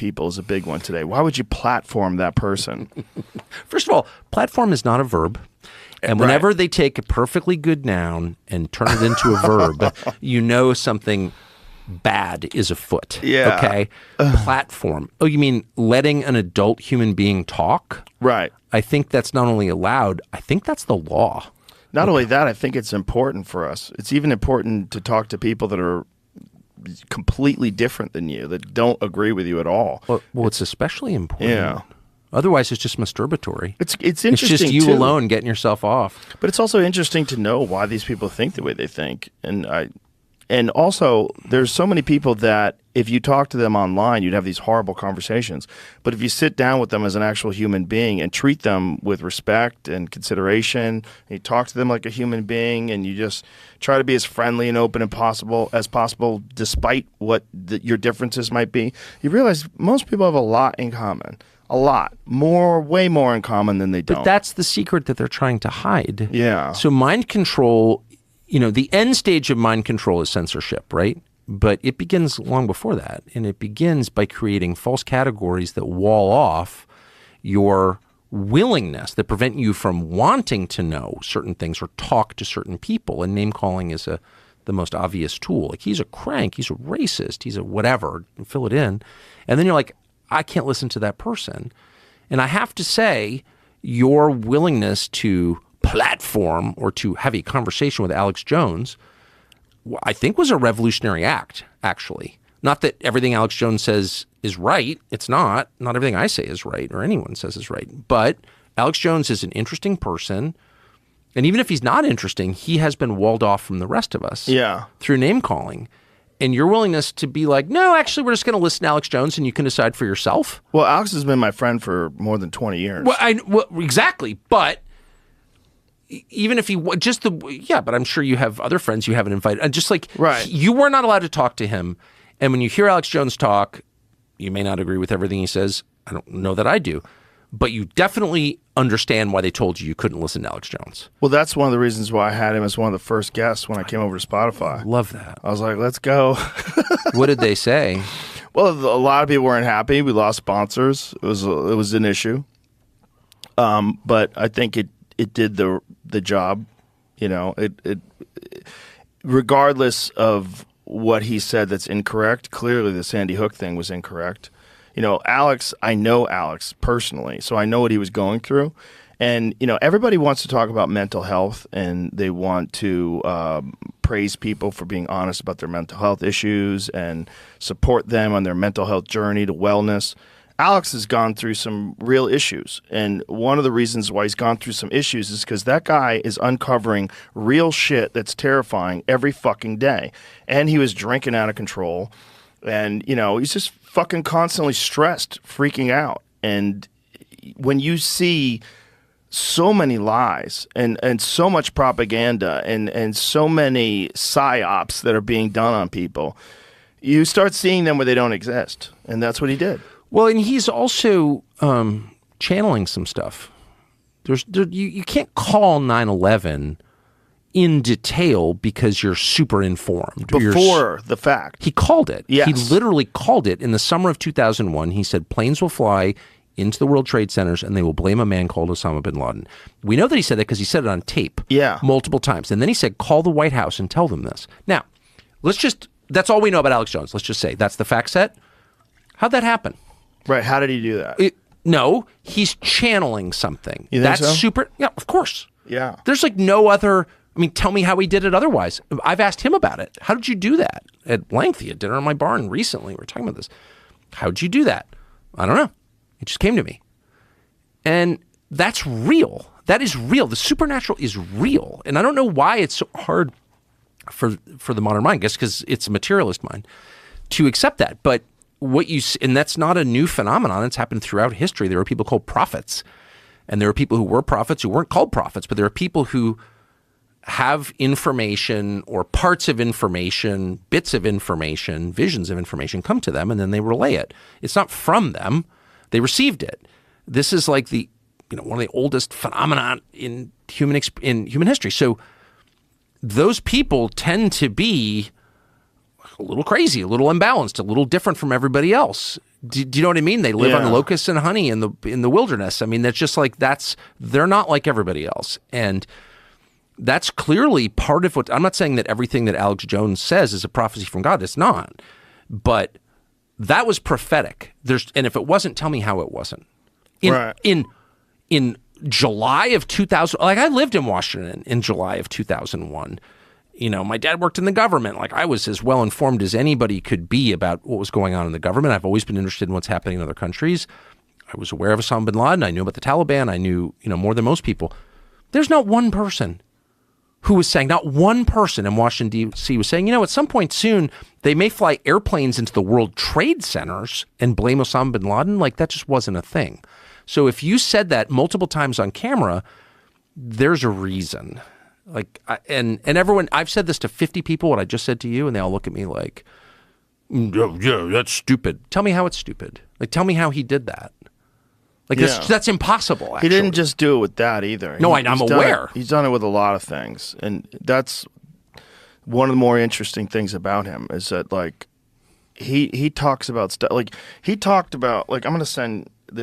people is a big one today. Why would you platform that person? First of all, platform is not a verb. And whenever they take a perfectly good noun and turn it into a verb, you know something bad is afoot. Yeah. Okay? Platform. Oh, you mean letting an adult human being talk? Right. I think that's not only allowed, I think that's the law. Not only that, I think it's important for us. It's even important to talk to people that are completely different than you, that don't agree with you at all. Well, it's especially important. Yeah. Otherwise, it's just masturbatory. It's interesting, it's just you too. alone getting yourself off. But it's also interesting to know why these people think the way they think. And also, there's so many people that if you talk to them online, you'd have these horrible conversations. But if you sit down with them as an actual human being and treat them with respect and consideration, and you talk to them like a human being, and you just try to be as friendly and open as possible, despite what your differences might be, you realize most people have a lot in common. A lot. Way more in common than they don't. But that's the secret that they're trying to hide. Yeah. So mind control, the end stage of mind control is censorship, right? But it begins long before that. And it begins by creating false categories that wall off your willingness, that prevent you from wanting to know certain things or talk to certain people. And name calling is the most obvious tool. Like, he's a crank, he's a racist, he's a whatever, fill it in. And then you're like, I can't listen to that person. And I have to say, your willingness to platform or to have a conversation with Alex Jones, I think, was a revolutionary act, actually. Not that everything Alex Jones says is right. It's not. Not everything I say is right or anyone says is right. But Alex Jones is an interesting person. And even if he's not interesting, he has been walled off from the rest of us through name calling. And your willingness to be like, no, actually, we're just going to listen to Alex Jones and you can decide for yourself. Well, Alex has been my friend for more than 20 years. Well, exactly. But even if but I'm sure you have other friends you haven't invited. And just like, you were not allowed to talk to him. And when you hear Alex Jones talk, you may not agree with everything he says. I don't know that I do. But you definitely understand why they told you couldn't listen to Alex Jones. Well, that's one of the reasons why I had him as one of the first guests when I came over to Spotify. Love that. I was like, let's go. What did they say? Well, a lot of people weren't happy. We lost sponsors. It was an issue. But I think it did the job. It regardless of what he said that's incorrect, clearly the Sandy Hook thing was incorrect. Alex, I know Alex personally, so I know what he was going through. And, everybody wants to talk about mental health, and they want to praise people for being honest about their mental health issues and support them on their mental health journey to wellness. Alex has gone through some real issues. And one of the reasons why he's gone through some issues is because that guy is uncovering real shit that's terrifying every fucking day. And he was drinking out of control. And, he's just fucking constantly stressed, freaking out. And when you see so many lies and so much propaganda and so many psyops that are being done on people, you start seeing them where they don't exist. And that's what he did. Well, and he's also channeling some stuff. You can't call 9/11 in detail because you're super informed. Before the fact. He called it. Yes. He literally called it in the summer of 2001. He said planes will fly into the World Trade Centers and they will blame a man called Osama bin Laden. We know that he said that because he said it on tape multiple times. And then he said, call the White House and tell them this. Now, that's all we know about Alex Jones. Let's just say that's the fact set. How'd that happen? Right. How did he do that? No, he's channeling something. You think that's so? super. Yeah, of course. Yeah. There's like no other. I mean, tell me how he did it otherwise. I've asked him about it. How did you do that? At length, he had dinner in my barn recently. We were talking about this. How'd you do that? I don't know. It just came to me. And that's real. That is real. The supernatural is real. And I don't know why it's so hard for the modern mind, I guess because it's a materialist mind, to accept that. But and that's not a new phenomenon. It's happened throughout history. There were people called prophets. And there were people who were prophets who weren't called prophets, but there are people who have information or parts of information, bits of information, visions of information come to them, and then they relay it. It's not from them. They received it. This is like one of the oldest phenomenon in human history. So those people tend to be a little crazy, a little imbalanced, a little different from everybody else. Do you know what I mean? They live on locusts and honey in the wilderness. I mean, that's just like they're not like everybody else, and that's clearly part of what. I'm not saying that everything that Alex Jones says is a prophecy from God. It's not, but that was prophetic. And if it wasn't, tell me how it wasn't. In July of 2000, like I lived in Washington in July of 2001. You know, my dad worked in the government. Like I was as well informed as anybody could be about what was going on in the government. I've always been interested in what's happening in other countries. I was aware of Osama bin Laden. I knew about the Taliban. I knew, more than most people. There's not one person who was saying, not one person in Washington, D.C. was saying, at some point soon, they may fly airplanes into the World Trade Centers and blame Osama bin Laden. Like that just wasn't a thing. So if you said that multiple times on camera, there's a reason. Like, and everyone, I've said this to 50 people, what I just said to you, and they all look at me like, yeah, that's stupid. Tell me how it's stupid. Like, tell me how he did that. Like, that's impossible, actually. He didn't just do it with that either. No, I'm aware. He's done it with a lot of things. And that's one of the more interesting things about him is that, like, he talks about stuff. Like, he talked about, like, I'm going to send